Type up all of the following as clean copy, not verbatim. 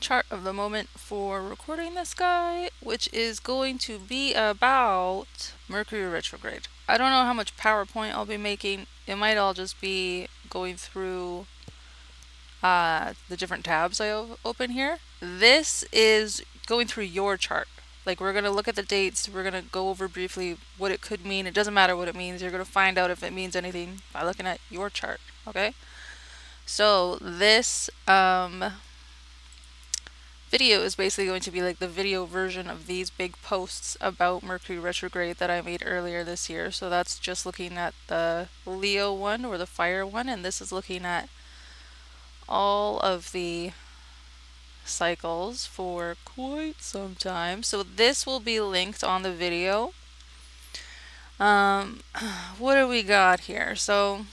chart of the moment for recording this guy, which is going to be about Mercury retrograde. I don't know how much PowerPoint I'll be making. It might all just be going through the different tabs I open here. This is going through your chart. Like, we're going to look at the dates. We're going to go over briefly what it could mean. It doesn't matter what it means. You're going to find out if it means anything by looking at your chart, okay? So this video is basically going to be like the video version of these big posts about Mercury retrograde that I made earlier this year. So that's just looking at the Leo one or the fire one, and this is looking at all of the cycles for quite some time. So this will be linked on the video. What do we got here? So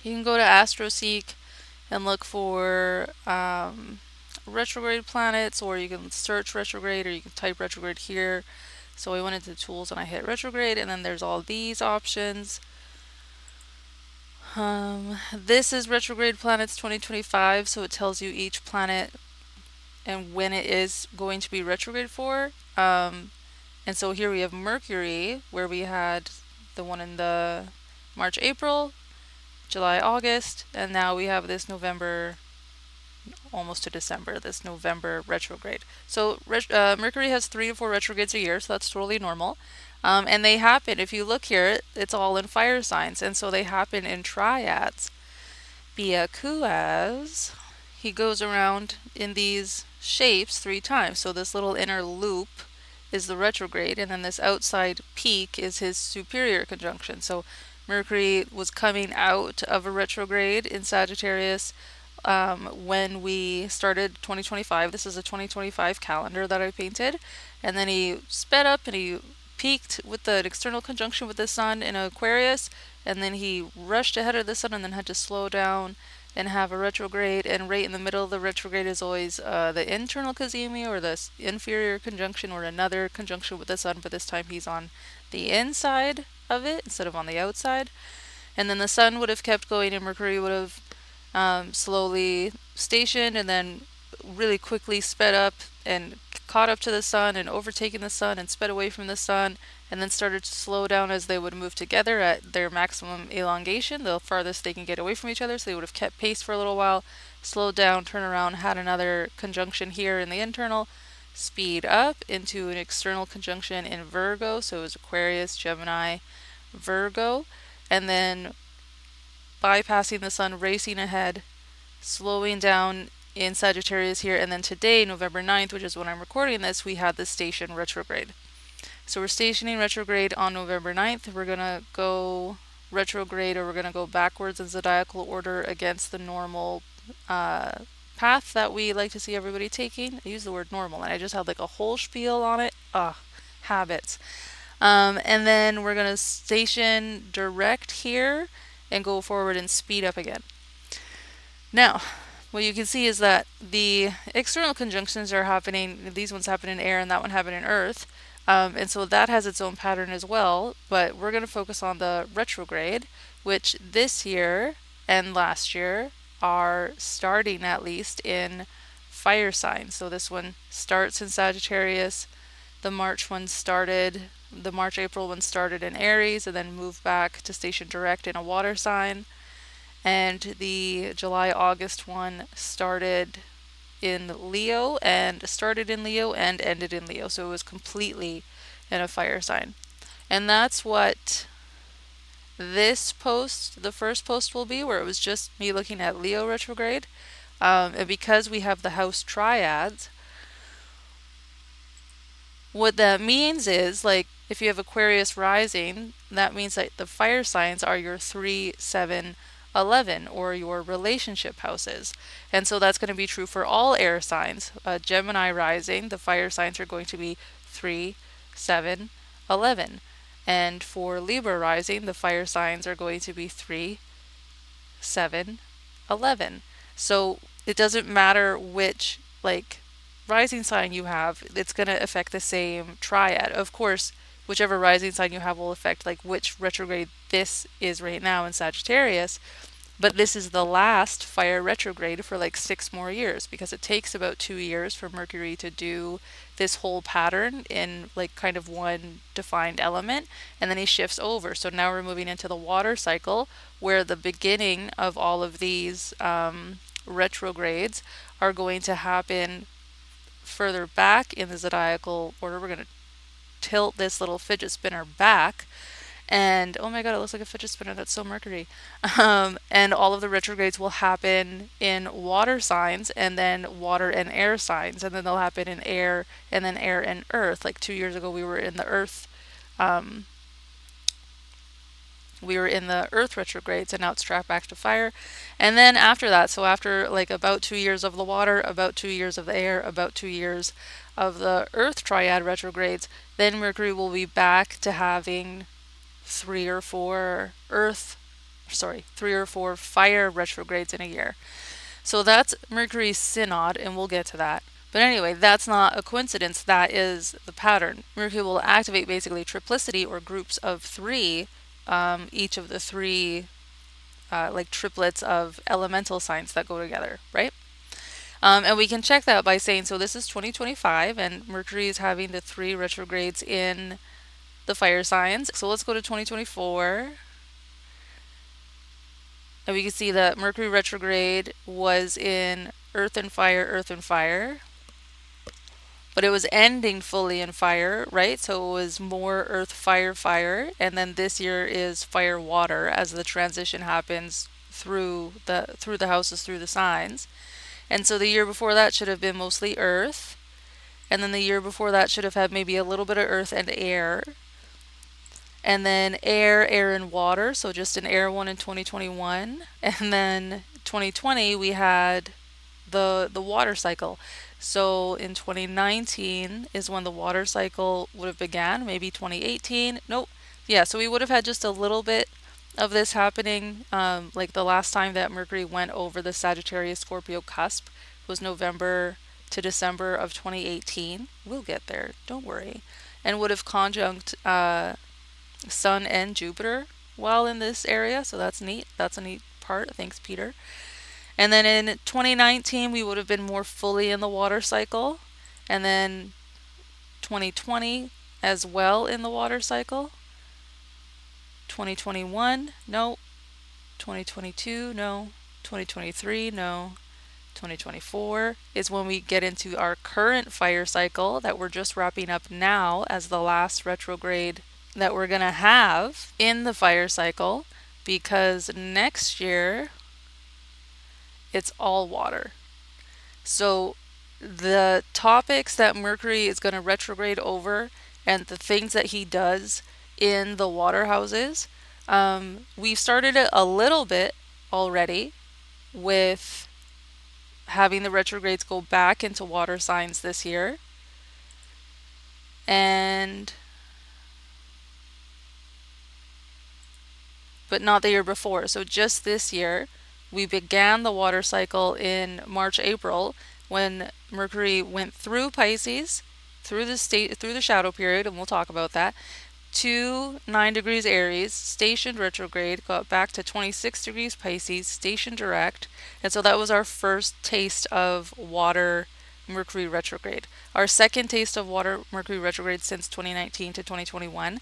you can go to astro-seek and look for retrograde planets, or you can search retrograde, or you can type retrograde here. So I went into tools and I hit retrograde, and then there's all these options. This is retrograde planets 2025, so it tells you each planet and when it is going to be retrograde for. And so here we have Mercury, where we had the one in the March, April, July, August, and now we have this November, almost to December, this November retrograde. So Mercury has 3 to 4 retrogrades a year, so that's totally normal. And they happen, if you look here, it's all in fire signs, and so they happen in triads. Because he goes around in these shapes 3 times. So this little inner loop is the retrograde, and then this outside peak is his superior conjunction. So Mercury was coming out of a retrograde in Sagittarius when we started 2025. This is a 2025 calendar that I painted, and then he sped up and he peaked with the external conjunction with the sun in Aquarius, and then he rushed ahead of the sun and then had to slow down and have a retrograde. And right in the middle of the retrograde is always the internal cazimi, or the inferior conjunction, or another conjunction with the sun, but this time he's on the inside of it instead of on the outside. And then the sun would have kept going, and Mercury would have slowly stationed and then really quickly sped up and caught up to the sun and overtaken the sun and sped away from the sun, and then started to slow down as they would move together at their maximum elongation, the farthest they can get away from each other. So they would have kept pace for a little while, slowed down, turn around, had another conjunction here in the internal, speed up into an external conjunction in Virgo. So it was Aquarius, Gemini, Virgo, and then bypassing the sun, racing ahead, slowing down in Sagittarius here. And then today, November 9th, which is when I'm recording this, we had the station retrograde. So we're stationing retrograde on November 9th. We're going to go retrograde, or we're going to go backwards in zodiacal order against the normal path that we like to see everybody taking. I use the word normal, and I just had like a whole spiel on it. Habits. And then we're going to station direct here and go forward and speed up again. Now, what you can see is that the external conjunctions are happening. These ones happen in air and that one happened in earth. And so that has its own pattern as well. But we're going to focus on the retrograde, which this year and last year are starting at least in fire signs. So this one starts in Sagittarius. The March one started, the March-April one started in Aries, and then moved back to station direct in a water sign. And the July-August one started in Leo and ended in Leo. So it was completely in a fire sign. And that's what this post, the first post, will be, where it was just me looking at Leo retrograde. And because we have the house triads, what that means is, like, if you have Aquarius rising, that means that the fire signs are your 3, 7, 11, or your relationship houses. And so that's going to be true for all air signs. Gemini rising, the fire signs are going to be 3, 7, 11. And for Libra rising, the fire signs are going to be 3, 7, 11. So it doesn't matter which, like, rising sign you have, it's going to affect the same triad. Of course, whichever rising sign you have will affect like which retrograde this is right now in Sagittarius. But this is the last fire retrograde for like 6 more years, because it takes about 2 years for Mercury to do this whole pattern in like kind of one defined element, and then he shifts over. So now we're moving into the water cycle, where the beginning of all of these retrogrades are going to happen further back in the zodiacal order. We're going to tilt this little fidget spinner back, and oh my god, it looks like a fidget spinner. That's so Mercury. And all of the retrogrades will happen in water signs, and then water and air signs, and then they'll happen in air, and then air and earth. Like 2 years ago, we were in the earth. We were in the earth retrogrades, and now it's tracked back to fire. And then after that, so after like about 2 years of the water, about 2 years of the air, about 2 years of the earth triad retrogrades, then Mercury will be back to having three or four fire retrogrades in a year. So that's Mercury's synod, and we'll get to that. But anyway, that's not a coincidence. That is the pattern. Mercury will activate basically triplicity, or groups of three, each of the three like triplets of elemental signs that go together, right? And we can check that by saying, so this is 2025, and Mercury is having the three retrogrades in the fire signs. So let's go to 2024. And we can see that Mercury retrograde was in earth and fire, but it was ending fully in fire, right? So it was more earth, fire, and then this year is fire, water, as the transition happens through the houses, through the signs. And so the year before that should have been mostly earth, and then the year before that should have had maybe a little bit of earth and air, and then air, and water, so just an air one in 2021. And then 2020 we had the water cycle. So in 2019 is when the water cycle would have began, maybe 2018. Nope. Yeah, so we would have had just a little bit of this happening. Like the last time that Mercury went over the Sagittarius Scorpio cusp was November to December of 2018. We'll get there, don't worry. And would have conjunct Sun and Jupiter while in this area, so that's neat. That's a neat part. Thanks, Peter. And then in 2019, we would have been more fully in the water cycle. And then 2020 as well in the water cycle. 2021, no. 2022, no. 2023, no. 2024 is when we get into our current fire cycle that we're just wrapping up now as the last retrograde that we're going to have in the fire cycle, because next year it's all water. So the topics that Mercury is going to retrograde over, and the things that he does in the water houses, we've started it a little bit already with having the retrogrades go back into water signs this year. But not the year before. So just this year, we began the water cycle in March, April, when Mercury went through Pisces, through the shadow period, and we'll talk about that, to 9 degrees Aries, stationed retrograde, got back to 26 degrees Pisces, stationed direct, and so that was our first taste of water Mercury retrograde. Our second taste of water Mercury retrograde since 2019 to 2021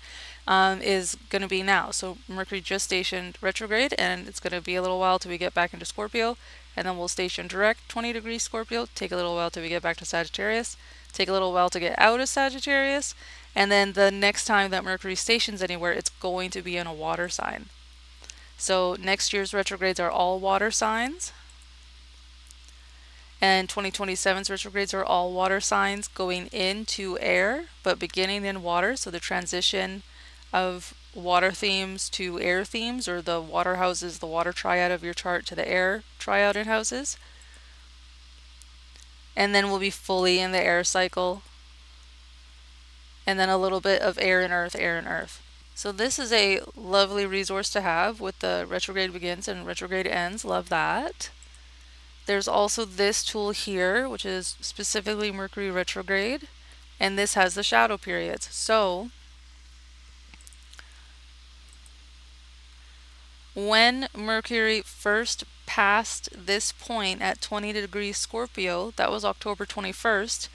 is going to be now. So Mercury just stationed retrograde, and it's going to be a little while till we get back into Scorpio, and then we'll station direct 20 degrees Scorpio, take a little while till we get back to Sagittarius, take a little while to get out of Sagittarius, and then the next time that Mercury stations anywhere, it's going to be in a water sign. So next year's retrogrades are all water signs. And 2027's retrogrades are all water signs going into air, but beginning in water. So the transition of water themes to air themes, or the water houses, the water triad of your chart, to the air triad in houses. And then we'll be fully in the air cycle. And then a little bit of air and earth. So this is a lovely resource to have with the retrograde begins and retrograde ends. Love that. There's also this tool here, which is specifically Mercury retrograde, and this has the shadow periods. So when Mercury first passed this point at 20 degrees Scorpio, that was October 21st,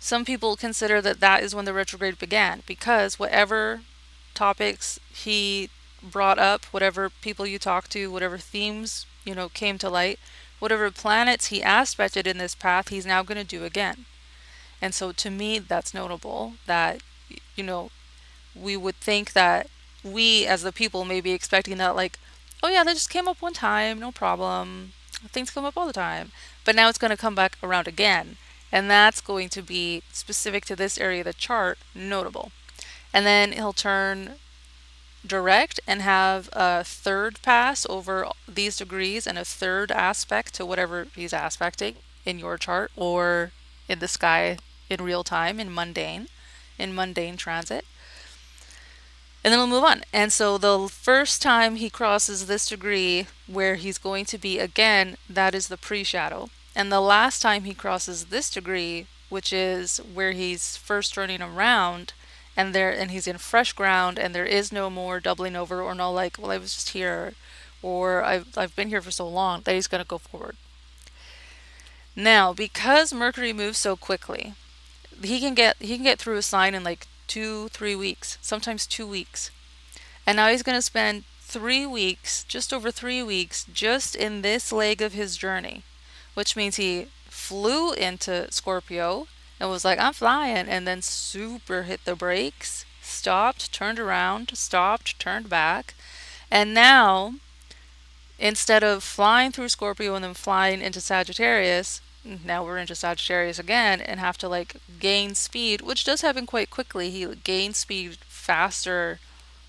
some people consider that that is when the retrograde began, because whatever topics he brought up, whatever people you talked to, whatever themes, came to light, whatever planets he aspected in this path, he's now going to do again. And so to me, that's notable that, you know, we would think that we as the people may be expecting that, like, oh yeah, that just came up one time, no problem. Things come up all the time. But now it's going to come back around again. And that's going to be specific to this area of the chart, notable. And then he'll turn direct and have a third pass over these degrees and a third aspect to whatever he's aspecting in your chart or in the sky in real time in mundane transit. And then we'll move on. And so the first time he crosses this degree where he's going to be again, that is the pre-shadow. And the last time he crosses this degree, which is where he's first turning around, and he's in fresh ground, and there is no more doubling over or no like, well, I was just here, or I've been here for so long, that he's going to go forward. Now, because Mercury moves so quickly, he can get through a sign in like 2-3 weeks, sometimes 2 weeks. And now he's going to spend 3 weeks, just over 3 weeks, just in this leg of his journey, which means he flew into Scorpio and was like, I'm flying, and then super hit the brakes, stopped, turned around, stopped, turned back. And now, instead of flying through Scorpio and then flying into Sagittarius, now we're into Sagittarius again and have to like gain speed, which does happen quite quickly. He gains speed faster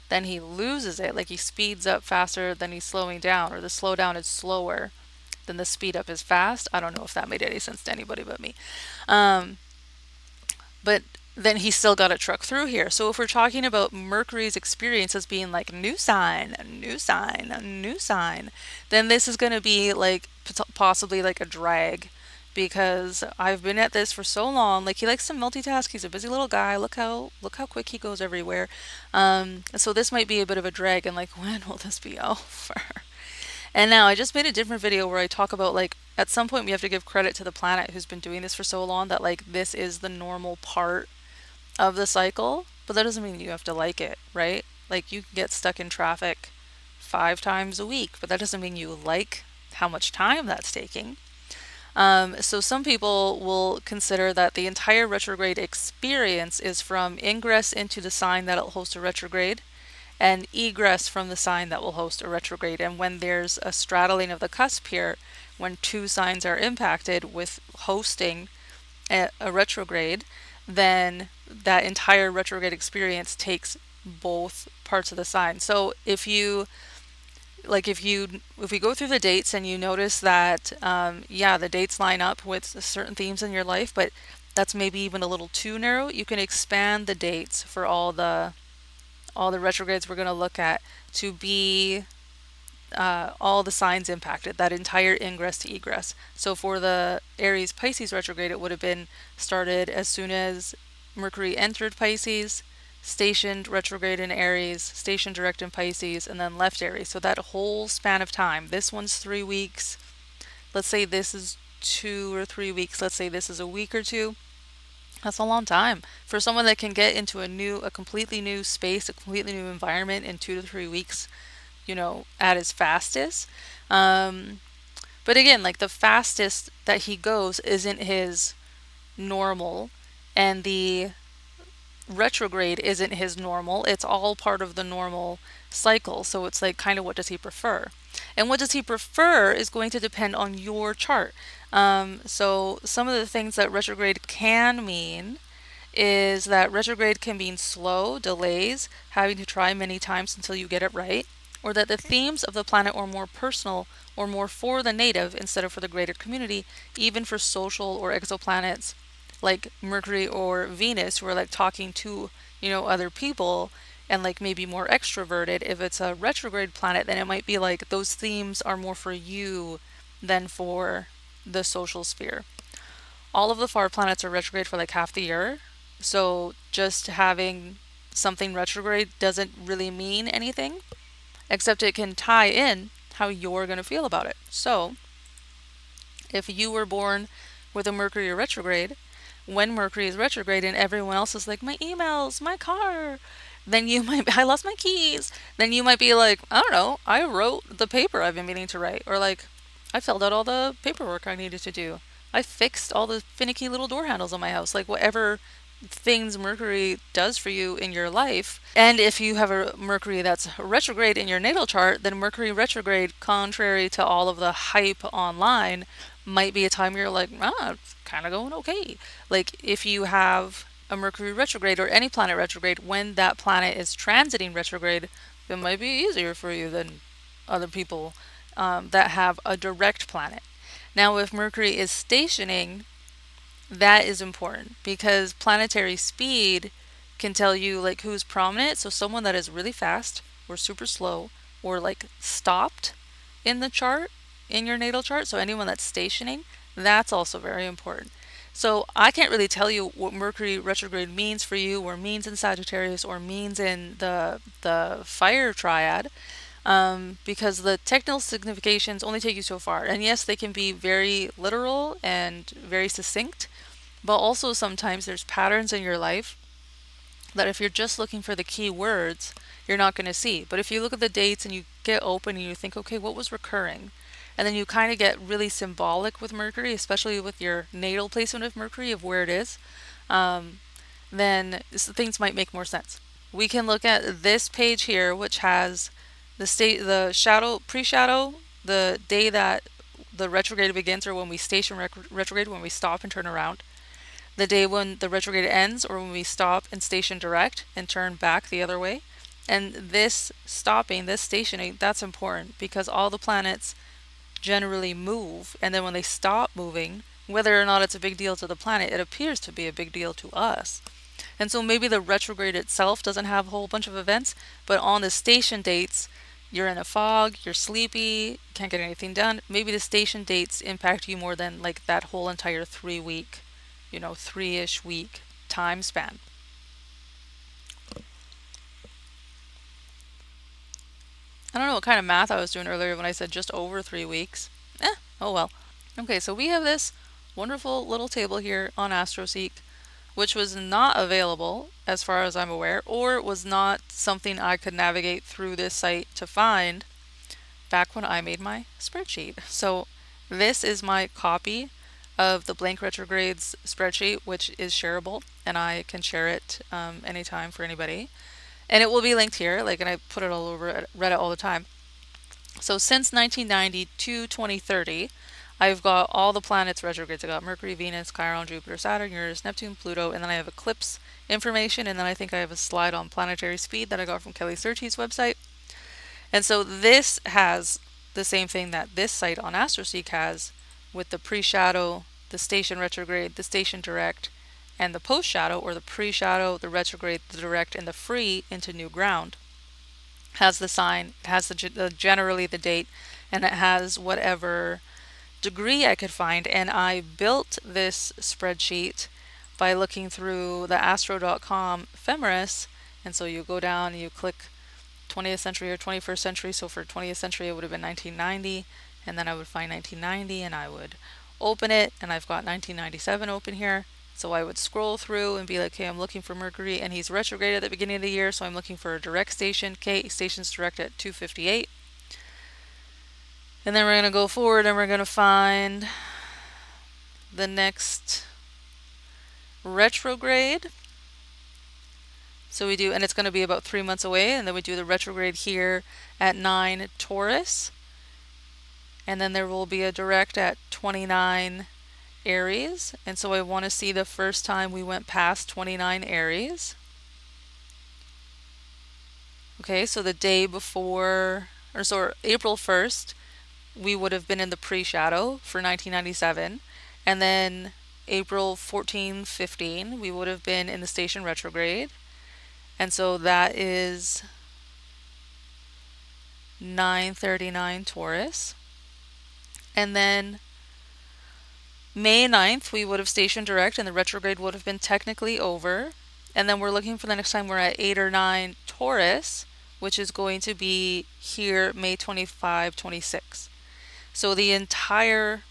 than he loses it. Like he speeds up faster than he's slowing down, or the slowdown is slower than the speed up is fast. I don't know if that made any sense to anybody but me. But then he still got a truck through here. So if we're talking about Mercury's experience as being like new sign, a new sign, a new sign, then this is going to be like possibly like a drag, because I've been at this for so long. Like he likes to multitask. He's a busy little guy. Look how quick he goes everywhere. So this might be a bit of a drag. And like, when will this be over? And now I just made a different video where I talk about like at some point we have to give credit to the planet who's been doing this for so long, that like this is the normal part of the cycle. But that doesn't mean you have to like it, right? Like you can get stuck in traffic 5 times a week, but that doesn't mean you like how much time that's taking. So some people will consider that the entire retrograde experience is from ingress into the sign that'll host a retrograde and egress from the sign that will host a retrograde. And when there's a straddling of the cusp here, when 2 signs are impacted with hosting a retrograde, then that entire retrograde experience takes both parts of the sign. So if we go through the dates and you notice that the dates line up with certain themes in your life, but that's maybe even a little too narrow, you can expand the dates for all the retrogrades we're going to look at to be all the signs impacted, that entire ingress to egress. So for the Aries Pisces retrograde, it would have been started as soon as Mercury entered Pisces, stationed retrograde in Aries, stationed direct in Pisces, and then left Aries. So that whole span of time. This one's 3 weeks. Let's say this is 2 or 3 weeks. Let's say this is a week or 2. That's a long time for someone that can get into a completely new space, a completely new environment in 2 to 3 weeks, at his fastest. But again, like the fastest that he goes isn't his normal, and the retrograde isn't his normal. It's all part of the normal cycle. So it's like, kind of, what does he prefer? And what does he prefer is going to depend on your chart. So some of the things that retrograde can mean is that retrograde can mean slow, delays, having to try many times until you get it right, or that the themes of the planet are more personal or more for the native instead of for the greater community, even for social or exoplanets like Mercury or Venus, who are like talking to, other people and like maybe more extroverted. If it's a retrograde planet, then it might be like those themes are more for you than for the social sphere. All of the far planets are retrograde for like half the year. So just having something retrograde doesn't really mean anything. except it can tie in how you're going to feel about it. So, if you were born with a Mercury retrograde, when Mercury is retrograde and everyone else is like, my emails, my car, then you might be, I lost my keys. Then you might be like, I don't know, I wrote the paper I've been meaning to write. Or like, I filled out all the paperwork I needed to do. I fixed all the finicky little door handles on my house. Like, whatever things Mercury does for you in your life. And if you have a Mercury that's retrograde in your natal chart, then Mercury retrograde, contrary to all of the hype online, might be a time you're like, it's kind of going okay. Like, if you have a Mercury retrograde or any planet retrograde, when that planet is transiting retrograde, it might be easier for you than other people that have a direct planet. Now, if Mercury is stationing, that is important because planetary speed can tell you like who's prominent. So someone that is really fast or super slow or like stopped in the chart, in your natal chart, so anyone that's stationing, that's also very important. So I can't really tell you what Mercury retrograde means for you, or means in Sagittarius, or means in the fire triad, because the technical significations only take you so far. And yes, they can be very literal and very succinct, but also sometimes there's patterns in your life that if you're just looking for the key words, you're not going to see. But if you look at the dates and you get open and you think, okay, what was recurring? And then you kind of get really symbolic with Mercury, especially with your natal placement of Mercury, of where it is, then things might make more sense. We can look at this page here, which has the shadow, pre-shadow, the day that the retrograde begins, or when we station retrograde, when we stop and turn around, the day when the retrograde ends, or when we stop and station direct and turn back the other way. And this stopping, this stationing, that's important because all the planets generally move, and then when they stop moving, whether or not it's a big deal to the planet, it appears to be a big deal to us. And so maybe the retrograde itself doesn't have a whole bunch of events, but on the station dates, you're in a fog, you're sleepy, can't get anything done. Maybe the station dates impact you more than like that whole entire 3-week, 3-ish week time span. I don't know what kind of math I was doing earlier when I said just over 3 weeks. Oh well. Okay, so we have this wonderful little table here on astro-seek, which was not available as far as I'm aware, or was not something I could navigate through this site to find back when I made my spreadsheet. So this is my copy of the blank retrogrades spreadsheet, which is shareable, and I can share it anytime for anybody. And it will be linked here, and I put it all over Reddit all the time. So since 1990 to 2030, I've got all the planets retrogrades. I got Mercury, Venus, Chiron, Jupiter, Saturn, Uranus, Neptune, Pluto, and then I have eclipse information, and then I think I have a slide on planetary speed that I got from Kelly Surtees' website. And so this has the same thing that this site on AstroSeek has, with the pre-shadow, the station retrograde, the station direct, and the post-shadow, or the pre-shadow, the retrograde, the direct, and the free into new ground. Has the sign, it has generally the date, and it has whatever degree I could find. And I built this spreadsheet by looking through the astro.com ephemeris. And so you go down and you click 20th century or 21st century. So for 20th century it would have been 1990, and then I would find 1990 and I would open it, and I've got 1997 open here. So I would scroll through and be like, okay, I'm looking for Mercury, and he's retrograde at the beginning of the year, so I'm looking for a direct station. Okay, station's direct at 258. And then we're going to go forward and we're going to find the next retrograde. So we do, and it's going to be about 3 months away, and then we do the retrograde here at 9 Taurus. And then there will be a direct at 29 Aries, and so I want to see the first time we went past 29 Aries. Okay, so the day before, or so April 1st, we would have been in the pre-shadow for 1997, and then April 14, 15, we would have been in the station retrograde, and so that is 939 Taurus. And then May 9th, we would have stationed direct, and the retrograde would have been technically over. And then we're looking for the next time we're at 8 or 9 Taurus, which is going to be here May 25, 26. So the entire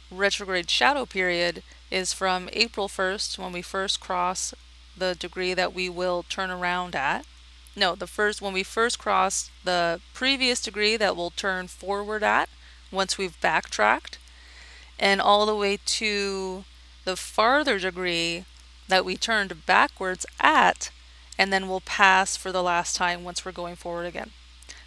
retrograde shadow period is from April 1st, when we first cross the degree that we will turn around at. No, when we first cross the previous degree that we'll turn forward at once we've backtracked, and all the way to the farther degree that we turned backwards at, and then we'll pass for the last time once we're going forward again.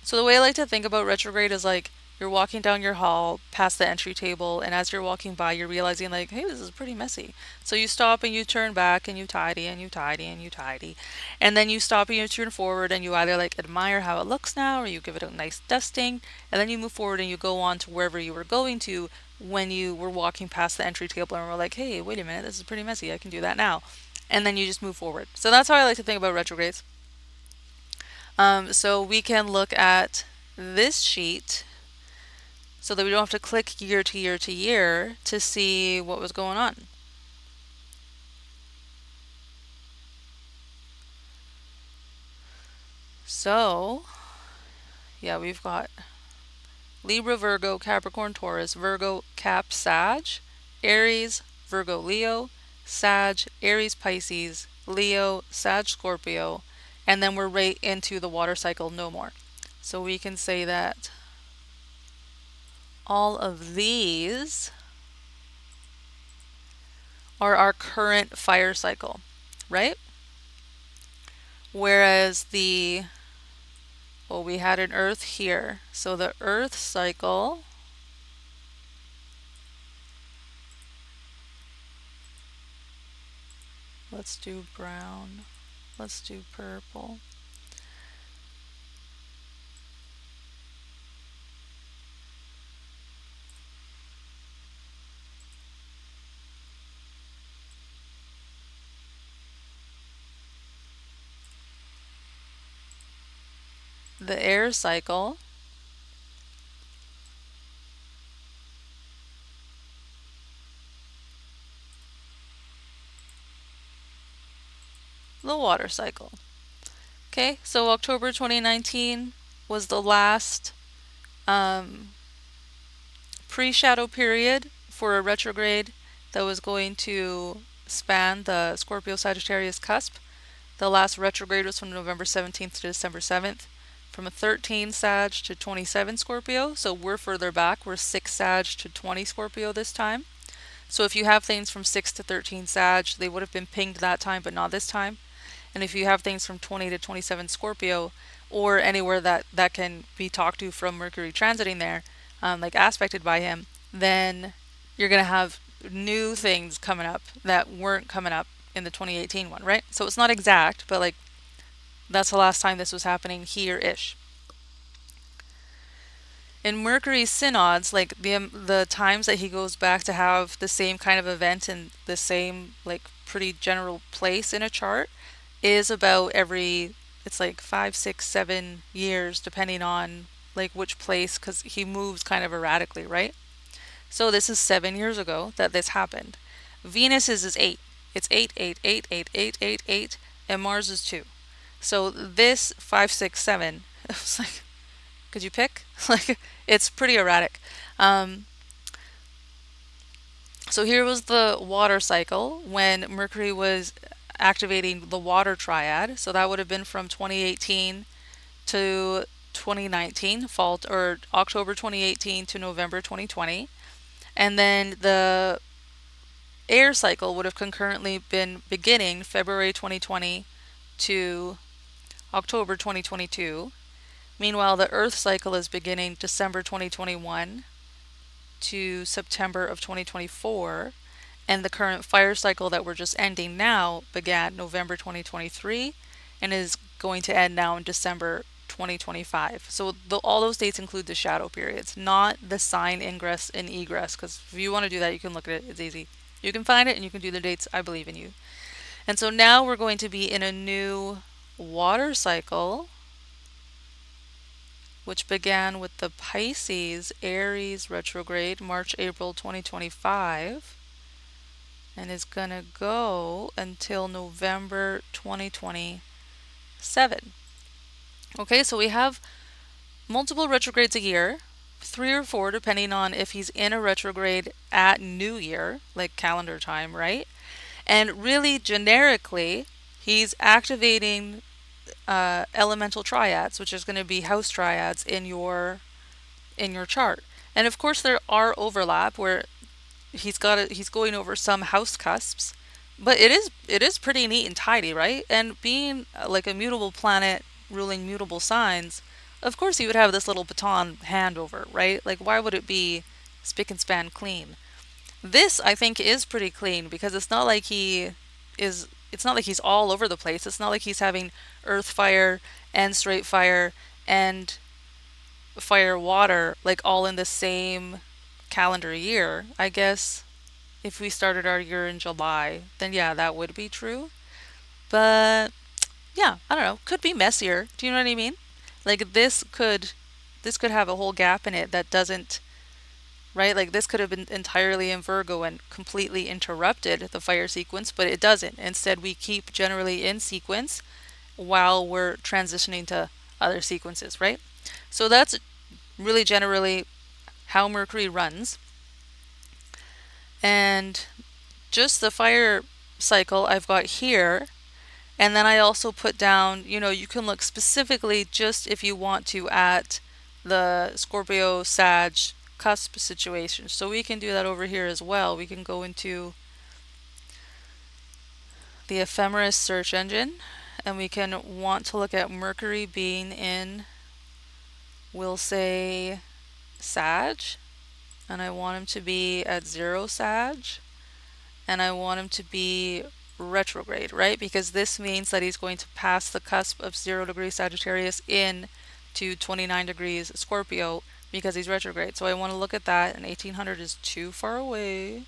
So the way I like to think about retrograde is like you're walking down your hall past the entry table, and as you're walking by, you're realizing like, hey, this is pretty messy. So you stop and you turn back and you tidy and you tidy and you tidy. And then you stop and you turn forward and you either like admire how it looks now, or you give it a nice dusting, and then you move forward and you go on to wherever you were going to when you were walking past the entry table and were like, hey, wait a minute, this is pretty messy, I can do that now. And then you just move forward. So that's how I like to think about retrogrades. So we can look at this sheet so that we don't have to click year to year to year to see what was going on. So, yeah, we've got Libra, Virgo, Capricorn, Taurus, Virgo, Cap, Sag, Aries, Virgo, Leo, Sag, Aries, Pisces, Leo, Sag, Scorpio, and then we're right into the water cycle, no more. So we can say that all of these are our current fire cycle, right? Whereas we had an Earth here. So the Earth cycle let's do brown, let's do purple. The air cycle the water cycle. Okay, so October 2019 was the last pre-shadow period for a retrograde that was going to span the Scorpio-Sagittarius cusp. The last retrograde was from November 17th to December 7th. From a 13 Sag to 27 Scorpio, so we're further back. We're 6 Sag to 20 Scorpio this time. So if you have things from 6 to 13 Sag, they would have been pinged that time, but not this time. And if you have things from 20 to 27 Scorpio, or anywhere that can be talked to from Mercury transiting there, like aspected by him, then you're going to have new things coming up that weren't coming up in the 2018 one, right? So it's not exact, but like that's the last time this was happening here-ish. In Mercury's synods, like the times that he goes back to have the same kind of event in the same like pretty general place in a chart is about it's like 5, 6, 7 years depending on like which place, because he moves kind of erratically, right? So this is 7 years ago that this happened. Venus is 8. It's 8, 8, 8, 8, 8, 8, 8, and Mars is 2. So this 5, 6, 7, it's like, could you pick? Like, it's pretty erratic. So here was the water cycle when Mercury was activating the water triad. So that would have been from 2018 to 2019, fall or October 2018 to November 2020. And then the air cycle would have concurrently been beginning February 2020 to October 2022. Meanwhile, the Earth cycle is beginning December 2021 to September of 2024, and the current fire cycle that we're just ending now began November 2023 and is going to end now in December 2025. So all those dates include the shadow periods, not the sign ingress and egress, because if you want to do that, you can look at it. It's easy. You can find it and you can do the dates. I believe in you. And so now we're going to be in a new water cycle, which began with the Pisces Aries retrograde March-April 2025 and is going to go until November 2027. Okay, so we have multiple retrogrades a year, 3 or 4 depending on if he's in a retrograde at New Year, like calendar time, right? And really generically, he's activating elemental triads, which is going to be house triads in your chart. And of course, there are overlap where he's going over some house cusps, but it is pretty neat and tidy, right? And being like a mutable planet ruling mutable signs, of course he would have this little baton handover, right? Like why would it be spick and span clean? This I think is pretty clean because it's not like he's all over the place. It's not like he's having earth fire and straight fire and fire water like all in the same calendar year. I guess if we started our year in July, then yeah, that would be true. But yeah, I don't know. Could be messier. Do you know what I mean? Like this could have a whole gap in it that doesn't, right? Like this could have been entirely in Virgo and completely interrupted the fire sequence, but it doesn't. Instead, we keep generally in sequence while we're transitioning to other sequences, right? So that's really generally how Mercury runs. And just the fire cycle I've got here. And then I also put down, you can look specifically just if you want to at the Scorpio Sag cusp situation. So we can do that over here as well. We can go into the ephemeris search engine and we can want to look at Mercury being in, we'll say, Sag. And I want him to be at 0 Sag. And I want him to be retrograde, right? Because this means that he's going to pass the cusp of 0 degrees Sagittarius in to 29 degrees Scorpio because he's retrograde. So I want to look at that, and 1800 is too far away.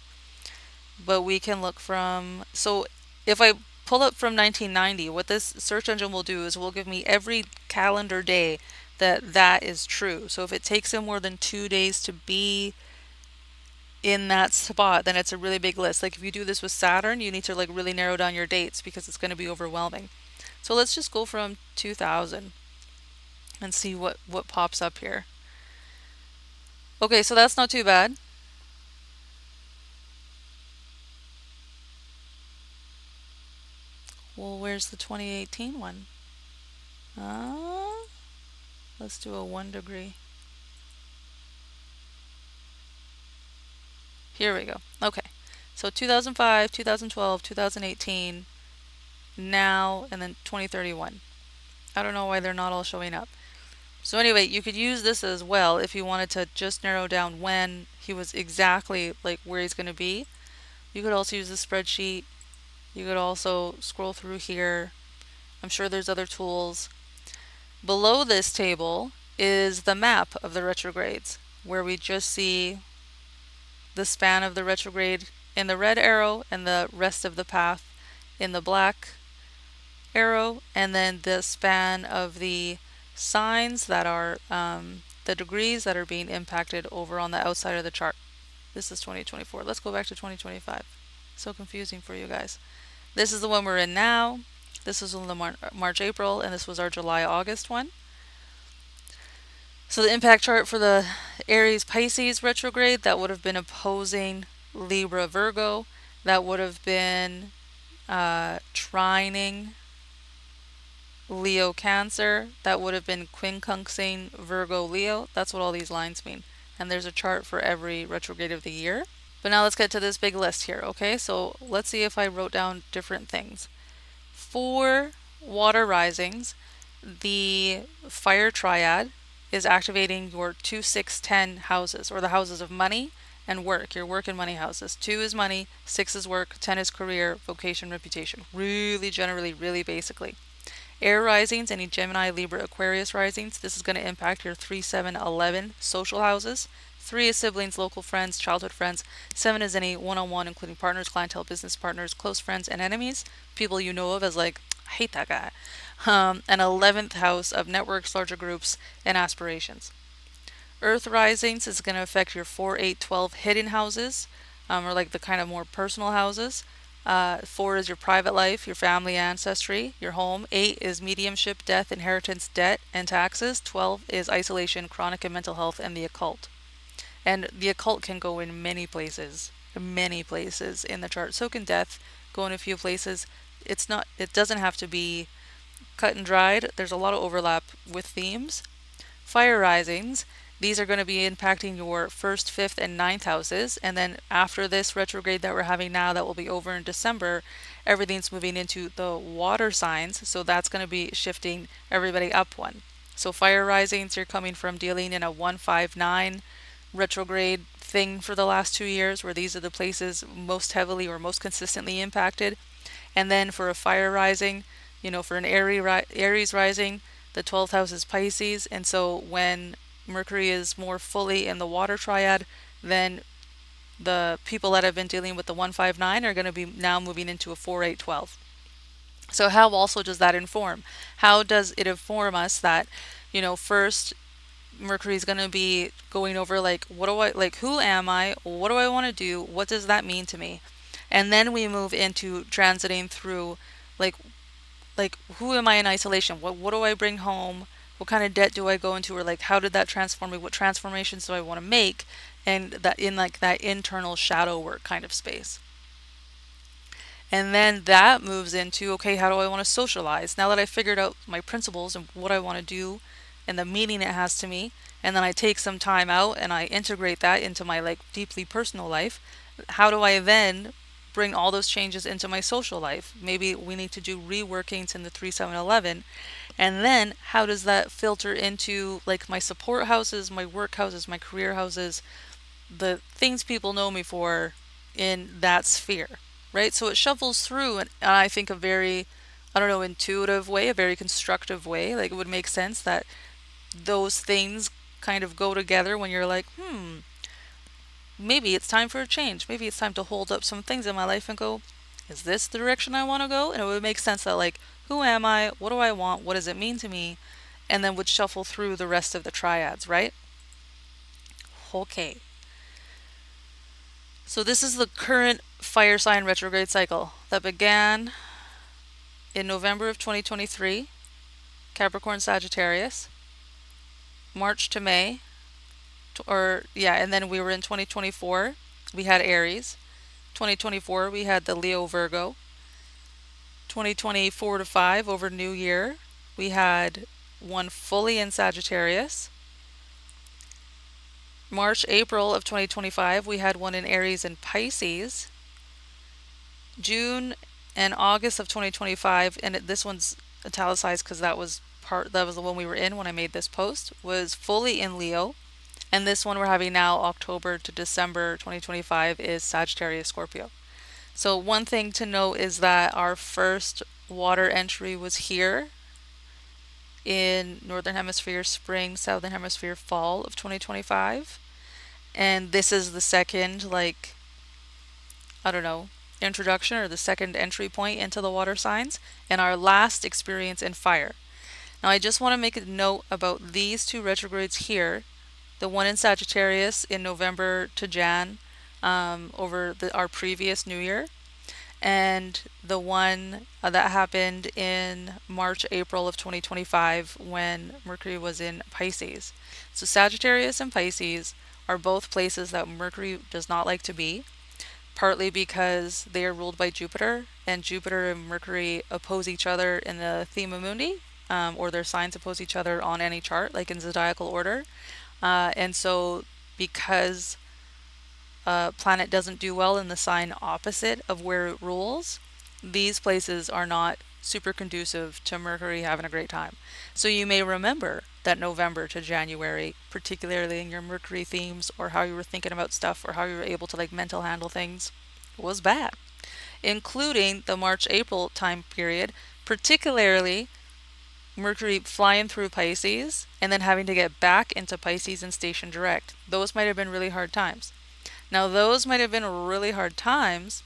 But we can look from, so if I pull up from 1990, what this search engine will do is will give me every calendar day that is true. So if it takes him more than 2 days to be in that spot, then it's a really big list. Like if you do this with Saturn, you need to like really narrow down your dates because it's going to be overwhelming. So let's just go from 2000 and see what pops up here. Okay, so that's not too bad. Well, where's the 2018 one? Let's do a 1 degree. Here we go. Okay. So 2005, 2012, 2018, now, and then 2031. I don't know why they're not all showing up. So anyway, you could use this as well if you wanted to just narrow down when he was exactly like where he's going to be. You could also use the spreadsheet. You could also scroll through here. I'm sure there's other tools. Below this table is the map of the retrogrades, where we just see the span of the retrograde in the red arrow and the rest of the path in the black arrow, and then the span of the signs that are the degrees that are being impacted over on the outside of the chart. This is 2024. Let's go back to 2025. So confusing for you guys. This is the one we're in now. This is the March, April, and this was our July, August one. So the impact chart for the Aries, Pisces retrograde, that would have been opposing Libra, Virgo. That would have been trining Leo, Cancer. That would have been quincunxing Virgo, Leo. That's what all these lines mean. And there's a chart for every retrograde of the year. But now let's get to this big list here, okay? So let's see if I wrote down different things. For water risings, the fire triad is activating your 2, 6, 10 houses, or the houses of money and work, your work and money houses. 2 is money, 6 is work, 10 is career, vocation, reputation. Really generally, really basically. Air risings, any Gemini, Libra, Aquarius risings, this is going to impact your 3, 7, 11 social houses. 3 is siblings, local friends, childhood friends. 7 is any one-on-one, including partners, clientele, business partners, close friends, and enemies. People you know of as like, I hate that guy. An 11th house of networks, larger groups, and aspirations. Earth risings is going to affect your 4, 8, 12 hidden houses, or like the kind of more personal houses. 4 is your private life, your family ancestry, your home. 8 is mediumship, death, inheritance, debt, and taxes. 12 is isolation, chronic and mental health, and the occult. And the occult can go in many places in the chart. So can death go in a few places. It doesn't have to be cut and dried. There's a lot of overlap with themes. Fire risings, these are going to be impacting your first, fifth, and ninth houses. And then after this retrograde that we're having now, that will be over in December, everything's moving into the water signs. So that's going to be shifting everybody up one. So fire risings, you're coming from dealing in a 159 retrograde thing for the last 2 years, where these are the places most heavily or most consistently impacted. And then for a fire rising, for an Aries rising, the 12th house is Pisces. And so when Mercury is more fully in the water triad, then the people that have been dealing with the 159 are going to be now moving into a 4-8-12. So how also does that inform? How does it inform us that, first Mercury is going to be going over who am I? What do I want to do? What does that mean to me? And then we move into transiting through like who am I in isolation? What do I bring home? What kind of debt do I go into? Or how did that transform me? What transformations do I want to make? And that in that internal shadow work kind of space. And then that moves into, okay, how do I want to socialize? Now that I figured out my principles and what I want to do and the meaning it has to me, and then I take some time out and I integrate that into my deeply personal life, how do I then bring all those changes into my social life? Maybe we need to do reworkings in the 3-7-11. And then how does that filter into my support houses, my work houses, my career houses, the things people know me for in that sphere, right? So it shuffles through, and I think a very, intuitive way, a very constructive way. It would make sense that those things kind of go together when you're maybe it's time for a change. Maybe it's time to hold up some things in my life and go, is this the direction I want to go? And it would make sense that who am I? What do I want? What does it mean to me? And then would shuffle through the rest of the triads, right? Okay. So this is the current fire sign retrograde cycle that began in November of 2023, Capricorn Sagittarius, March to May, and then we were in 2024, we had Aries. 2024, we had the Leo Virgo. 2024 to 5 over New Year, we had one fully in Sagittarius. March, April of 2025, we had one in Aries and Pisces. June and August of 2025, and this one's italicized because that was the one we were in when I made this post, was fully in Leo. And this one we're having now, October to December 2025, is Sagittarius Scorpio. So one thing to note is that our first water entry was here in Northern Hemisphere spring, Southern Hemisphere fall of 2025. And this is the second, introduction, or the second entry point into the water signs, and our last experience in fire. Now I just want to make a note about these two retrogrades here. The one in Sagittarius in November to Jan, over our previous New Year, and the one that happened in March, April of 2025 when Mercury was in Pisces. So Sagittarius and Pisces are both places that Mercury does not like to be, partly because they are ruled by Jupiter, and Jupiter and Mercury oppose each other in the Thema Mundi, or their signs oppose each other on any chart, like in zodiacal order. And so because a planet doesn't do well in the sign opposite of where it rules, these places are not super conducive to Mercury having a great time. So you may remember that November to January, particularly in your Mercury themes, or how you were thinking about stuff, or how you were able to mental handle things, was bad, including the March-April time period, particularly Mercury flying through Pisces and then having to get back into Pisces and station direct. Those might have been really hard times. Now those might have been really hard times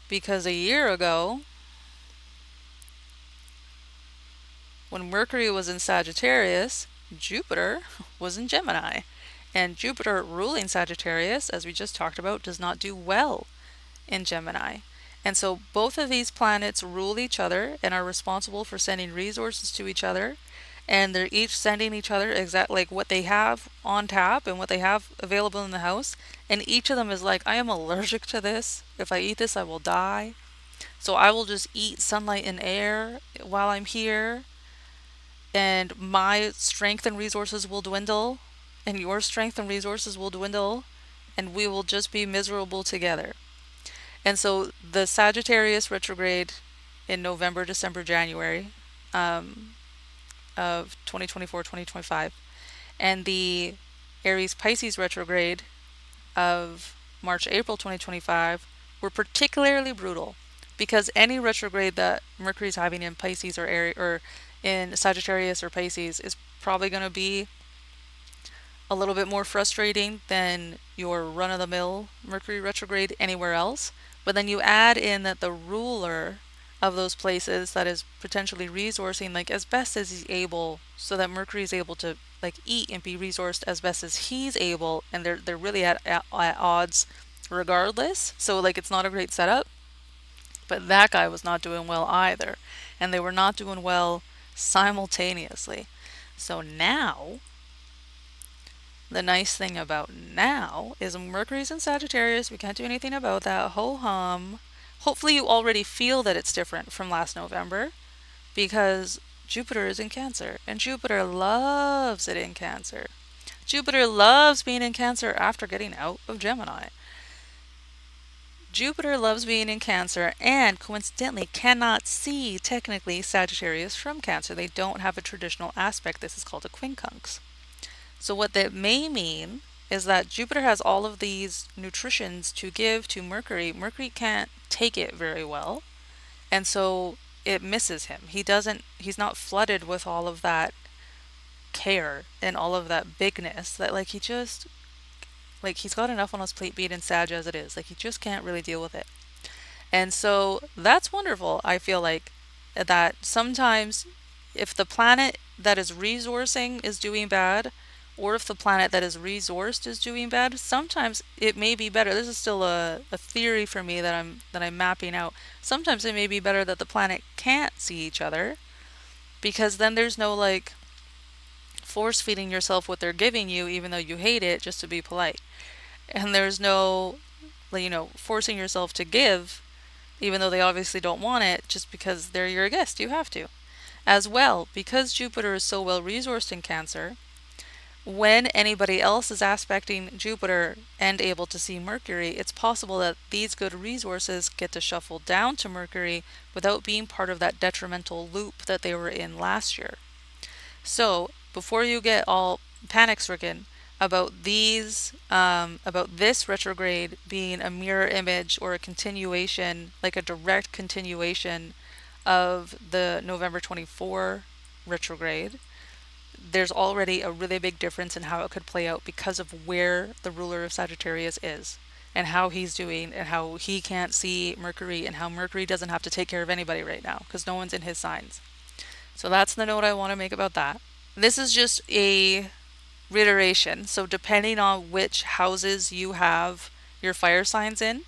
because a year ago, when Mercury was in Sagittarius, Jupiter was in Gemini. And Jupiter ruling Sagittarius, as we just talked about, does not do well in Gemini. And so both of these planets rule each other and are responsible for sending resources to each other. And they're each sending each other exactly like what they have on tap and what they have available in the house. And each of them is like, I am allergic to this. If I eat this, I will die. So I will just eat sunlight and air while I'm here. And my strength and resources will dwindle. And your strength and resources will dwindle. And we will just be miserable together. And so the Sagittarius retrograde in November, December, January of 2024-2025, and the Aries Pisces retrograde of March, April 2025 were particularly brutal because any retrograde that Mercury's having in Pisces or Aries or in Sagittarius or Pisces is probably going to be a little bit more frustrating than your run-of-the-mill Mercury retrograde anywhere else. But then you add in that the ruler of those places that is potentially resourcing like as best as he's able, so that Mercury is able to like eat and be resourced as best as he's able, and they're really at odds regardless. So like it's not a great setup. But that guy was not doing well either, and they were not doing well simultaneously. So now the nice thing about now is Mercury's in Sagittarius. We can't do anything about that. Ho hum. Hopefully you already feel that it's different from last November because Jupiter is in Cancer and Jupiter loves it in Cancer. Jupiter loves being in Cancer after getting out of Gemini. Jupiter loves being in Cancer and coincidentally cannot see technically Sagittarius from Cancer. They don't have a traditional aspect. This is called a quincunx. So what that may mean is that Jupiter has all of these nutritions to give to Mercury. Mercury can't take it very well, and so it misses him. He's not flooded with all of that care and all of that bigness that like he's got enough on his plate being in Sag as it is. Like he just can't really deal with it. And so that's wonderful. I feel like that sometimes if the planet that is resourcing is doing bad, or if the planet that is resourced is doing bad, sometimes it may be better. This is still a theory for me that I'm mapping out. Sometimes it may be better that the planet can't see each other, because then there's no like force feeding yourself what they're giving you even though you hate it just to be polite. And there's no forcing yourself to give even though they obviously don't want it just because they're your guest. You have to. As well, because Jupiter is so well resourced in Cancer, when anybody else is aspecting Jupiter and able to see Mercury, it's possible that these good resources get to shuffle down to Mercury without being part of that detrimental loop that they were in last year. So, before you get all panic-stricken about about this retrograde being a mirror image or a continuation, like a direct continuation of the November 24 retrograde, there's already a really big difference in how it could play out because of where the ruler of Sagittarius is and how he's doing and how he can't see Mercury and how Mercury doesn't have to take care of anybody right now because no one's in his signs. So that's the note I want to make about that. This is just a reiteration. So depending on which houses you have your fire signs in,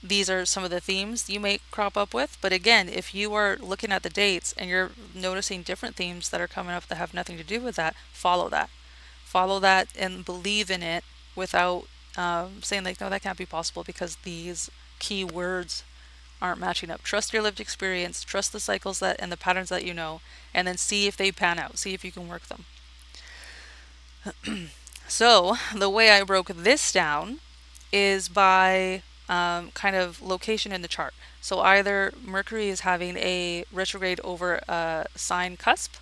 these are some of the themes you may crop up with. But again, if you are looking at the dates and you're noticing different themes that are coming up that have nothing to do with that, follow that. Follow that and believe in it without saying like, no, that can't be possible because these key words aren't matching up. Trust your lived experience, trust the cycles that and the patterns that you know, and then see if they pan out, see if you can work them. So the way I broke this down is by kind of location in the chart. So either Mercury is having a retrograde over a sign cusp,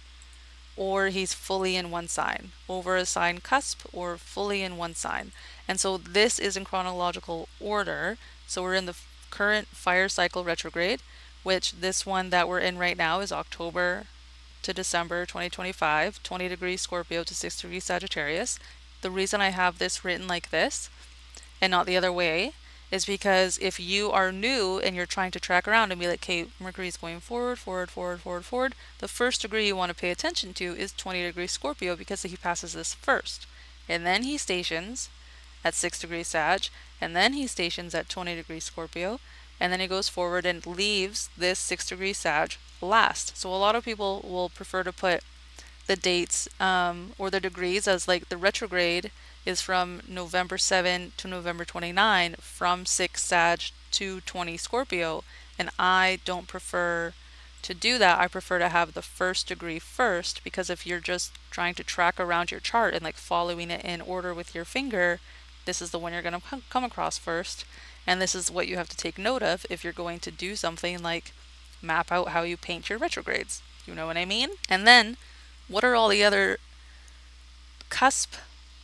or he's fully in one sign, over a sign cusp, or fully in one sign. And so this is in chronological order. So we're in the current fire cycle retrograde, which this one that we're in right now is October to December 2025, 20 degrees Scorpio to 6 degrees Sagittarius. The reason I have this written like this and not the other way is because if you are new and you're trying to track around and be like, okay, Mercury is going forward, the first degree you want to pay attention to is 20 degrees Scorpio because he passes this first. and then he stations at 6 degrees Sag, and then he stations at 20 degrees Scorpio, and then he goes forward and leaves this 6 degrees Sag last. So a lot of people will prefer to put the dates or the degrees as like the retrograde is from November 7 to November 29 from 6 Sag to 20 Scorpio, and I don't prefer to do that. I prefer to have the first degree first, because if you're just trying to track around your chart and like following it in order with your finger, this is the one you're going to come across first, and this is what you have to take note of if you're going to do something like map out how you paint your retrogrades. You know what I mean? And then what are all the other cusp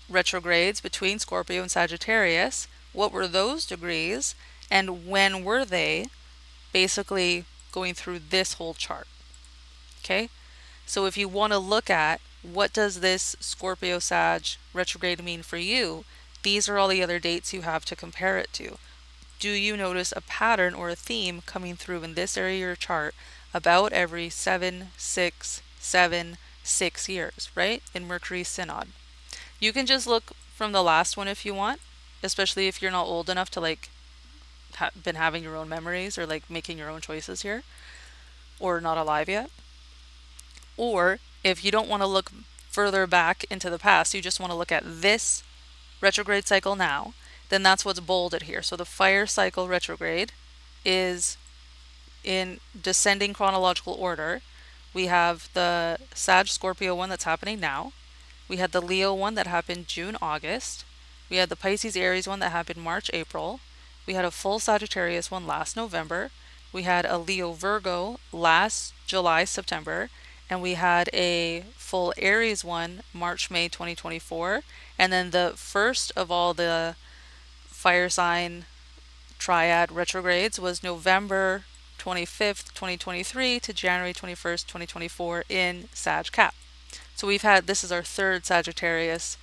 retrogrades between Scorpio and Sagittarius? What were those degrees, and when were they? Basically going through this whole chart. Okay, so if you want to look at what does this Scorpio Sag retrograde mean for you, these are all the other dates you have to compare it to. Do you notice a pattern or a theme coming through in this area of your chart about every 7, 6, 7, 6 years, right? In Mercury's synod. You can just look from the last one if you want, especially if you're not old enough to like been having your own memories or like making your own choices here, or not alive yet. Or if you don't want to look further back into the past, you just want to look at this retrograde cycle now, then that's what's bolded here. So the fire cycle retrograde is in descending chronological order. We have the Sag Scorpio one that's happening now. We had the Leo one that happened June, August. We had the Pisces Aries one that happened March, April. We had a full Sagittarius one last November. We had a Leo Virgo last July, September. And we had a full Aries one March, May 2024. And then the first of all the fire sign triad retrogrades was November 25th, 2023 to January 21st, 2024 in Sag Cap. So we've had, this is our third Sagittarius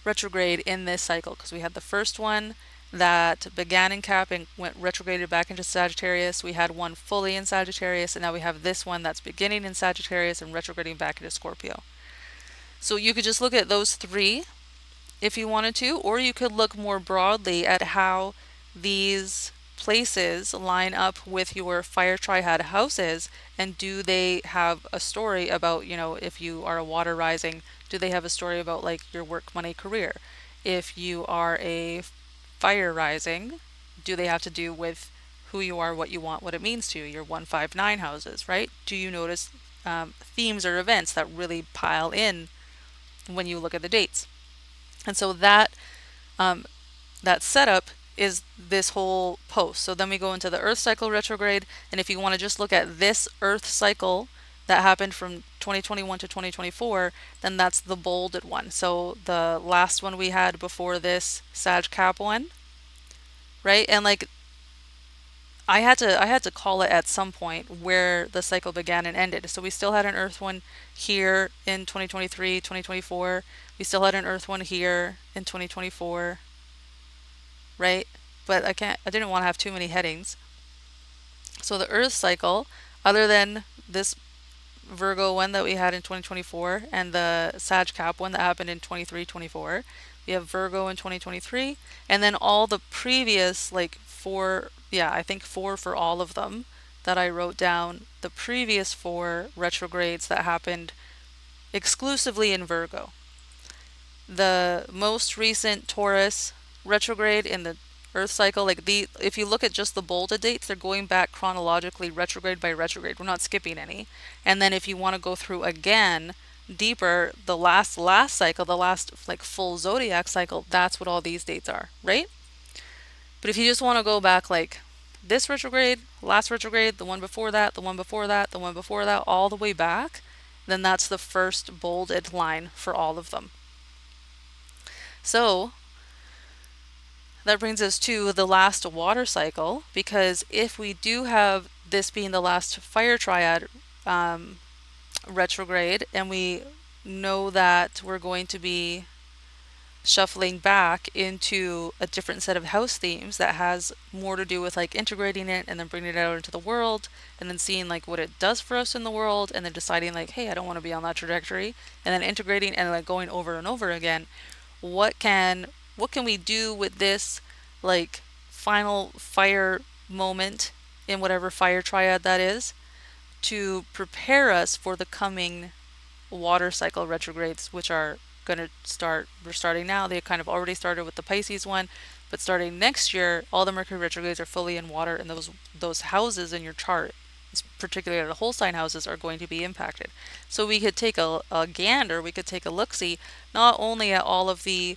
retrograde in this cycle, because we had the first one that began in Cap and went retrograded back into Sagittarius. We had one fully in Sagittarius, and now we have this one that's beginning in Sagittarius and retrograding back into Scorpio. So you could just look at those three if you wanted to, or you could look more broadly at how these places line up with your fire triad houses, and do they have a story about, you know, if you are a water rising, do they have a story about like your work, money, career? If you are a fire rising, do they have to do with who you are, what you want, what it means to you, your 159 houses, right? Do you notice themes or events that really pile in when you look at the dates? And so that that setup is this whole post. So then we go into the Earth cycle retrograde, and if you want to just look at this Earth cycle that happened from 2021 to 2024, then that's the bolded one. So the last one we had before this Sag Cap one, right? And like I had to call it at some point where the cycle began and ended. So we still had an Earth one here in 2023, 2024. We still had an Earth one here in 2024, right? But I didn't want to have too many headings. So the Earth cycle, other than this Virgo one that we had in 2024 and the Sag Cap one that happened in 23-24, we have Virgo in 2023, and then all the previous like four, I think four for all of them that I wrote down, the previous four retrogrades that happened exclusively in Virgo. The most recent Taurus retrograde in the Earth cycle, like if you look at just the bolded dates, they're going back chronologically retrograde by retrograde. We're not skipping any. And then if you want to go through again deeper, the last cycle, the last like full zodiac cycle, that's what all these dates are, right? But if you just want to go back like this retrograde, last retrograde, the one before that, the one before that, the one before that, all the way back, then that's the first bolded line for all of them. So that brings us to the last water cycle, because if we do have this being the last fire triad retrograde, and we know that we're going to be shuffling back into a different set of house themes that has more to do with like integrating it and then bringing it out into the world, and then seeing like what it does for us in the world, and then deciding like, hey, I don't want to be on that trajectory, and then integrating and like going over and over again. what can we do with this like final fire moment in whatever fire triad that is to prepare us for the coming water cycle retrogrades, which are going to start. We're starting now. They kind of already started with the Pisces one, but starting next year, all the Mercury retrogrades are fully in water, and those houses in your chart, particularly the whole sign houses, are going to be impacted. So we could take a gander, we could take a look-see, not only at all of the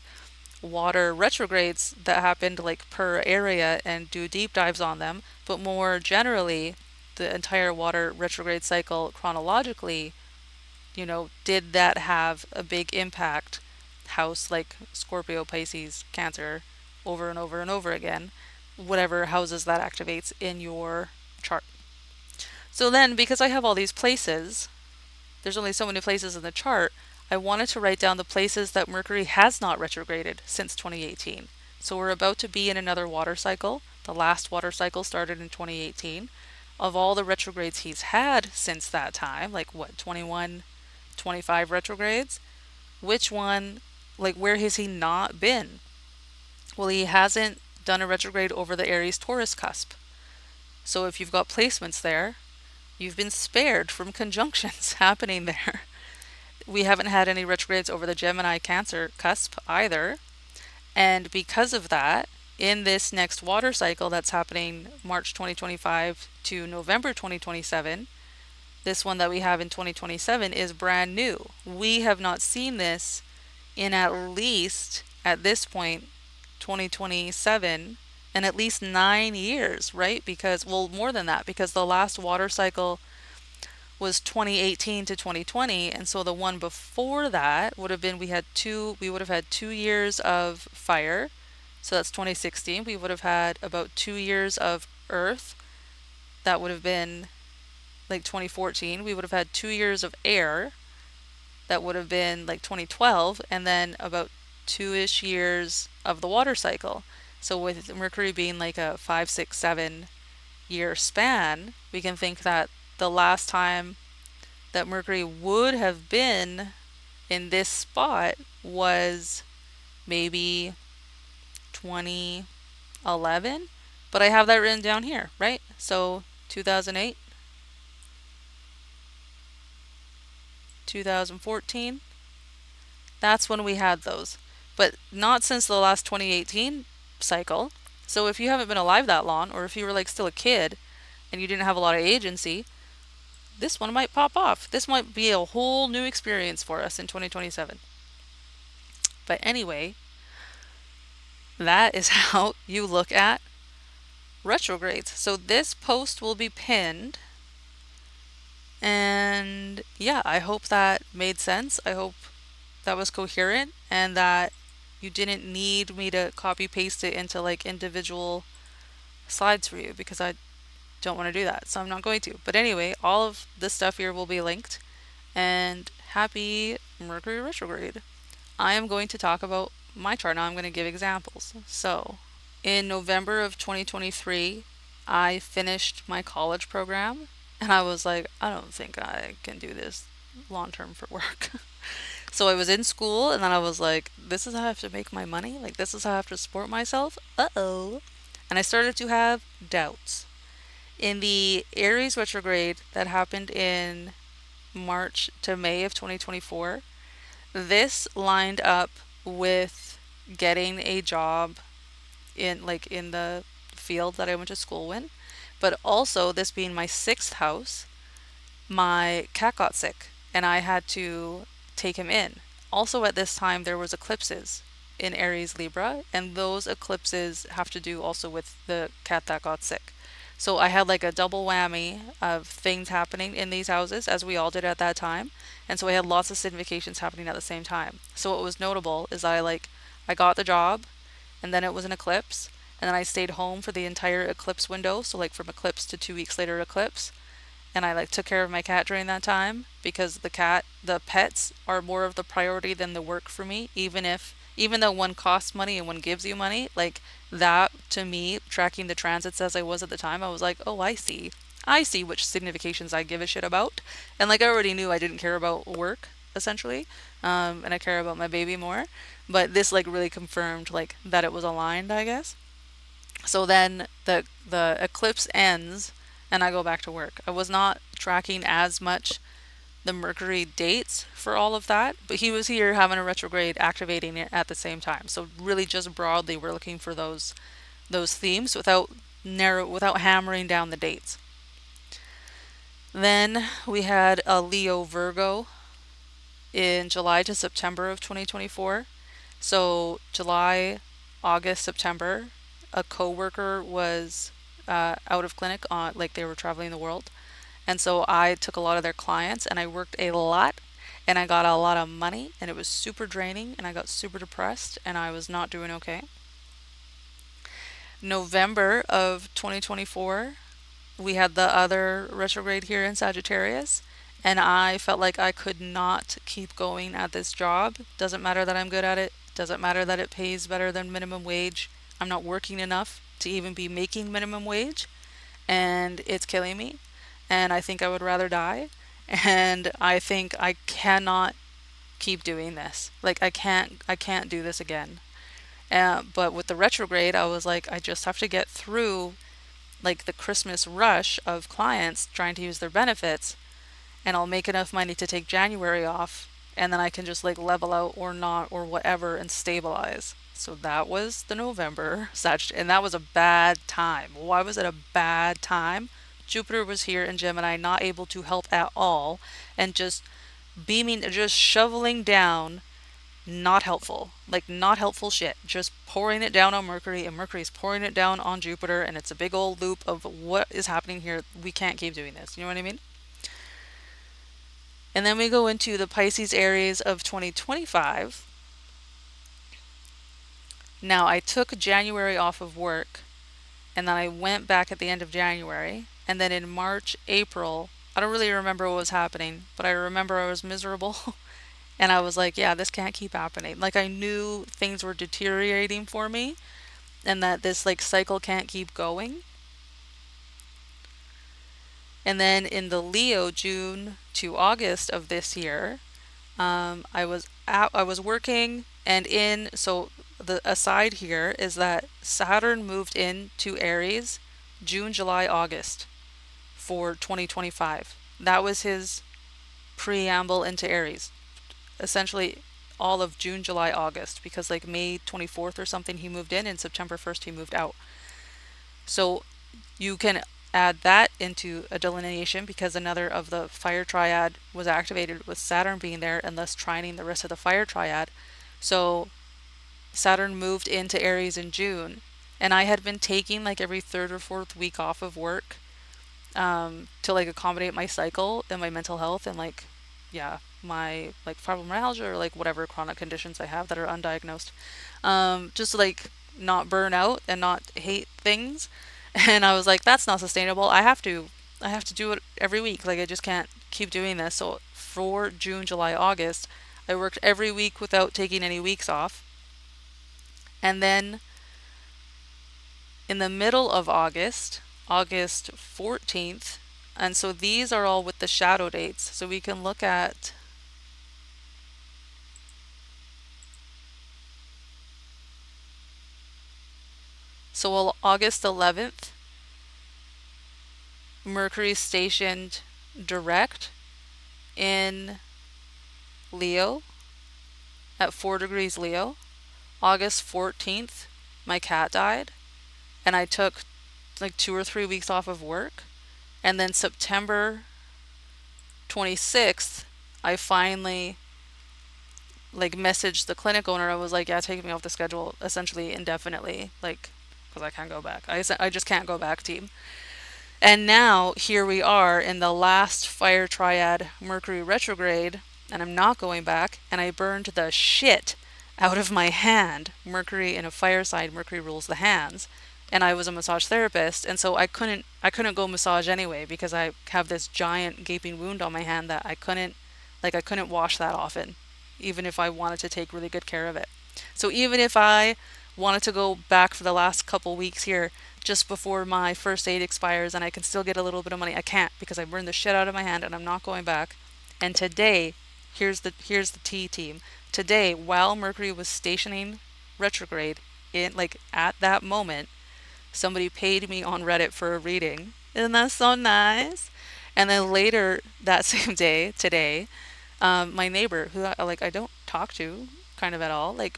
water retrogrades that happened like per area and do deep dives on them, but more generally, the entire water retrograde cycle chronologically, did that have a big impact? House like Scorpio, Pisces, Cancer, over and over and over again, whatever houses that activates in your chart. So then, because I have all these places, there's only so many places in the chart, I wanted to write down the places that Mercury has not retrograded since 2018. So we're about to be in another water cycle. The last water cycle started in 2018. Of all the retrogrades he's had since that time, like what, 21, 25 retrogrades, which one, like where has he not been? Well, he hasn't done a retrograde over the Aries Taurus cusp. So if you've got placements there, you've been spared from conjunctions happening there. We haven't had any retrogrades over the Gemini Cancer cusp either. And because of that, in this next water cycle that's happening March 2025 to November 2027, this one that we have in 2027 is brand new. We have not seen this in at least, at this point, 2027, and at least 9 years, right? Because, well, more than that, because the last water cycle was 2018 to 2020, and so the one before that would have been, we would have had 2 years of fire. So that's 2016. We would have had about 2 years of earth. That would have been like 2014. We would have had 2 years of air. That would have been like 2012, and then about 2-ish years of the water cycle. So with Mercury being like a 5, 6, 7 year span, we can think that the last time that Mercury would have been in this spot was maybe 2011, but I have that written down here, right? So 2008, 2014, that's when we had those, but not since the last 2018 cycle. So if you haven't been alive that long, or if you were like still a kid and you didn't have a lot of agency, this one might pop off. This might be a whole new experience for us in 2027. But anyway, that is how you look at retrogrades. So this post will be pinned. And yeah, I hope that made sense. I hope that was coherent and that you didn't need me to copy paste it into like individual slides for you, because I don't want to do that. So I'm not going to. But anyway, all of this stuff here will be linked. And happy Mercury retrograde. I am going to talk about my chart now. I'm going to give examples. So in November of 2023, I finished my college program, and I was like, I don't think I can do this long term for work. So I was in school, and then I was like, this is how I have to make my money? Like, this is how I have to support myself? Uh-oh. And I started to have doubts. In the Aries retrograde that happened in March to May of 2024, this lined up with getting a job in the field that I went to school in, but also this being my 6th house, my cat got sick and I had to take him in. Also at this time there was eclipses in Aries Libra, and those eclipses have to do also with the cat that got sick. So I had like a double whammy of things happening in these houses, as we all did at that time. And so I had lots of significations happening at the same time. So what was notable is I got the job, and then it was an eclipse, and then I stayed home for the entire eclipse window. So like from eclipse to 2 weeks later eclipse. And I took care of my cat during that time, because the pets are more of the priority than the work for me, even though one costs money and one gives you money, like that to me, tracking the transits as I was at the time, I was like, oh, I see which significations I give a shit about. And like I already knew I didn't care about work, essentially, and I care about my baby more. But this like really confirmed like that it was aligned, I guess. So then the eclipse ends and I go back to work. I was not tracking as much the Mercury dates for all of that, but he was here having a retrograde activating it at the same time. So really just broadly we're looking for those themes without hammering down the dates. Then we had a Leo Virgo in July to September of 2024. So July, August, September, a coworker was out of clinic on like they were traveling the world. And so I took a lot of their clients and I worked a lot and I got a lot of money and it was super draining and I got super depressed and I was not doing okay. November of 2024, we had the other retrograde here in Sagittarius, and I felt like I could not keep going at this job. Doesn't matter that I'm good at it, doesn't matter that it pays better than minimum wage. I'm not working enough to even be making minimum wage, and it's killing me. And I think I would rather die. And I think I cannot keep doing this. Like I can't do this again. But with the retrograde, I was like, I just have to get through like the Christmas rush of clients trying to use their benefits, and I'll make enough money to take January off, and then I can just like level out or not or whatever and stabilize. So that was the November and that was a bad time. Why was it a bad time? Jupiter was here in Gemini, not able to help at all, and just just shoveling down not helpful. Like not helpful shit. Just pouring it down on Mercury and Mercury's pouring it down on Jupiter and it's a big old loop of what is happening here. We can't keep doing this. You know what I mean? And then we go into the Pisces Aries of 2025. Now I took January off of work and then I went back at the end of January and then in March, April, I don't really remember what was happening, but I remember I was miserable. And I was like, yeah, this can't keep happening. Like I knew things were deteriorating for me and that this like cycle can't keep going. And then in the Leo June to August of this year, I was working and in so the aside here is that Saturn moved into Aries June, July, August for 2025. That was his preamble into Aries. Essentially all of June, July, August, because like May 24th or something he moved in and September 1st he moved out. So you can add that into a delineation because another of the fire triad was activated with Saturn being there and thus trining the rest of the fire triad. So Saturn moved into Aries in June and I had been taking like every third or fourth week off of work to like accommodate my cycle and my mental health and like yeah my like fibromyalgia or like whatever chronic conditions I have that are undiagnosed, just to like not burn out and not hate things. And I was like, that's not sustainable. I have to do it every week. Like I just can't keep doing this. So for June, July, August, I worked every week without taking any weeks off. And then in the middle of August, August 14th, and so these are all with the shadow dates. So we can look at August 11th, Mercury stationed direct in Leo at 4 degrees Leo. August 14th, my cat died, and I took like 2 or 3 weeks off of work. And then September 26th, I finally like messaged the clinic owner. I was like, yeah, take me off the schedule essentially indefinitely, like, because I can't go back. I just can't go back, team. And now here we are in the last fire triad Mercury retrograde, and I'm not going back, and I burned the shit out of my hand. Mercury in a fire sign, Mercury rules the hands. And I was a massage therapist, and so I couldn't go massage anyway because I have this giant gaping wound on my hand that I couldn't wash that often, even if I wanted to take really good care of it. So even if I wanted to go back for the last couple weeks here just before my first aid expires and I can still get a little bit of money, I can't because I burned the shit out of my hand and I'm not going back. And today, here's the tea, team. today, while Mercury was stationing retrograde, in like at that moment, somebody paid me on Reddit for a reading. Isn't that so nice? And then later that same day, today, my neighbor, who I don't talk to kind of at all, like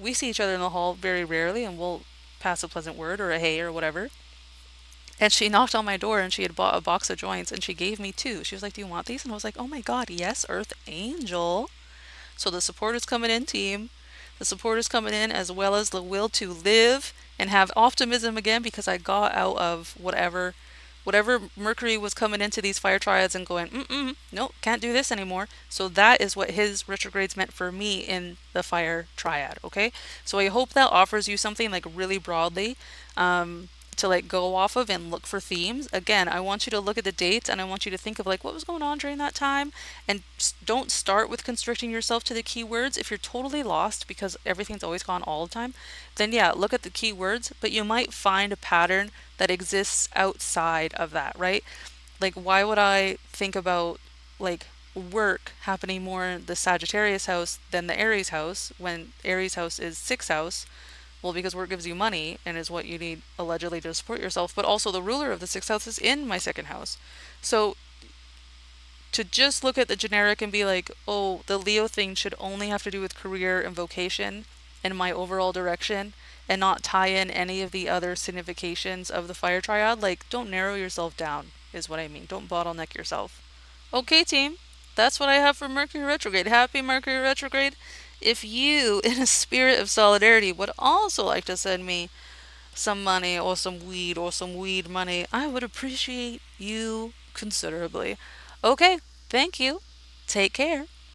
we see each other in the hall very rarely, and we'll pass a pleasant word or a hey or whatever. And she knocked on my door and she had bought a box of joints and she gave me two. She was like, "Do you want these?" And I was like, "Oh my God, yes, Earth Angel." So the support is coming in, team. The support is coming in, as well as the will to live and have optimism again, because I got out of whatever Mercury was coming into these fire triads and going, nope, can't do this anymore. So that is what his retrogrades meant for me in the fire triad, okay? So I hope that offers you something like really broadly. To like go off of and look for themes. Again, I want you to look at the dates and I want you to think of like what was going on during that time, and don't start with constricting yourself to the keywords. If you're totally lost because everything's always gone all the time, then yeah, look at the keywords, but you might find a pattern that exists outside of that, right? Like why would I think about like work happening more in the Sagittarius house than the Aries house when Aries house is sixth house? Well, because work gives you money and is what you need allegedly to support yourself, but also the ruler of the sixth house is in my second house. So to just look at the generic and be like, oh, the Leo thing should only have to do with career and vocation and my overall direction, and not tie in any of the other significations of the fire triad, like, don't narrow yourself down, is what I mean. Don't bottleneck yourself. Okay, team, that's what I have for Mercury retrograde. Happy Mercury retrograde. If you, in a spirit of solidarity, would also like to send me some money or some weed money, I would appreciate you considerably. Okay, thank you. Take care.